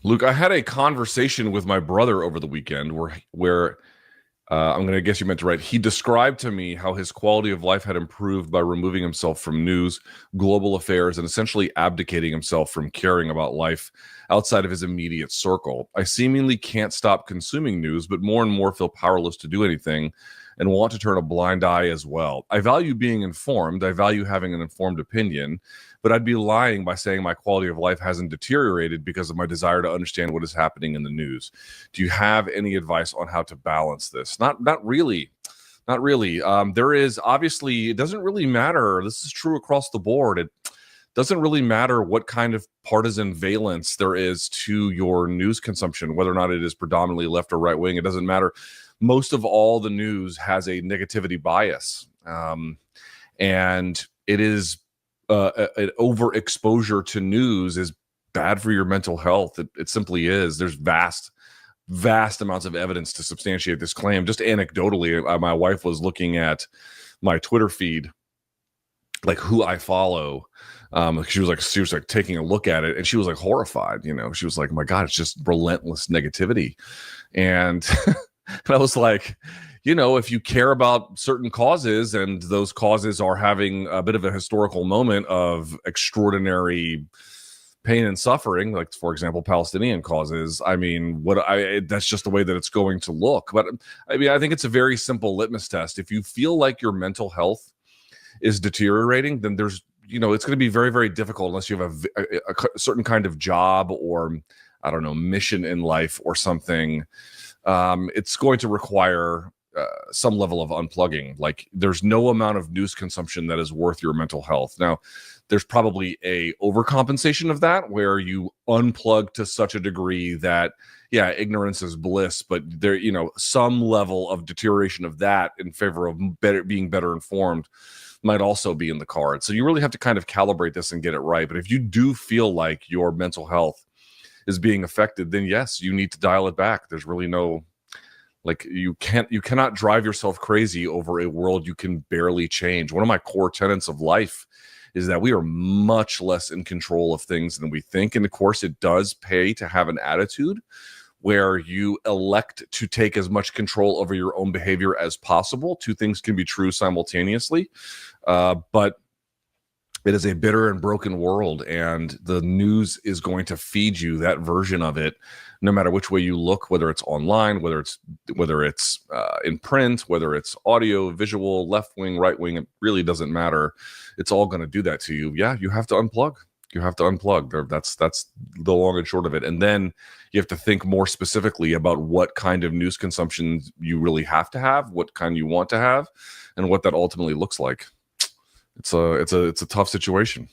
Luke, I had a conversation with my brother over the weekend where I'm going to guess you meant to write. He described to me how his quality of life had improved by removing himself from news, global affairs, and essentially abdicating himself from caring about life outside of his immediate circle. I seemingly can't stop consuming news, but more and more feel powerless to do anything and want to turn a blind eye as well. I value being informed. I value having an informed opinion, but I'd be lying by saying my quality of life hasn't deteriorated because of my desire to understand what is happening in the news. Do you have any advice on how to balance this? Not really. Not really. There is obviously, it doesn't really matter. This is true across the board. It doesn't really matter what kind of partisan valence there is to your news consumption, whether or not it is predominantly left or right wing. It doesn't matter. Most of all the news has a negativity bias. And it is an overexposure to news is bad for your mental health. It simply is. There's vast amounts of evidence to substantiate this claim. Just anecdotally, my wife was looking at my Twitter feed, like who I follow. She was like taking a look at it, and she was like horrified. She was like, "My God, it's just relentless negativity." And and I was like, if you care about certain causes and those causes are having a bit of a historical moment of extraordinary pain and suffering, like, for example, Palestinian causes, that's just the way that it's going to look. But I think it's a very simple litmus test. If you feel like your mental health is deteriorating, then there's, it's going to be very, very difficult unless you have a certain kind of job or, I don't know, mission in life or something. It's going to require some level of unplugging. Like, there's no amount of news consumption that is worth your mental health. Now, there's probably a overcompensation of that where you unplug to such a degree that, yeah, ignorance is bliss, but there, some level of deterioration of that in favor of being better informed might also be in the cards. So you really have to kind of calibrate this and get it right. But if you do feel like your mental health is being affected, then yes, you need to dial it back. There's really no, you cannot drive yourself crazy over a world you can barely change. One of my core tenets of life is that we are much less in control of things than we think. And of course, it does pay to have an attitude where you elect to take as much control over your own behavior as possible. Two things can be true simultaneously, but it is a bitter and broken world, and the news is going to feed you that version of it, no matter which way you look, whether it's online, whether it's in print, whether it's audio, visual, left wing, right wing. It really doesn't matter. It's all going to do that to you. Yeah, you have to unplug. You have to unplug. That's the long and short of it. And then you have to think more specifically about what kind of news consumption you really have to have, what kind you want to have, and what that ultimately looks like. It's a tough situation.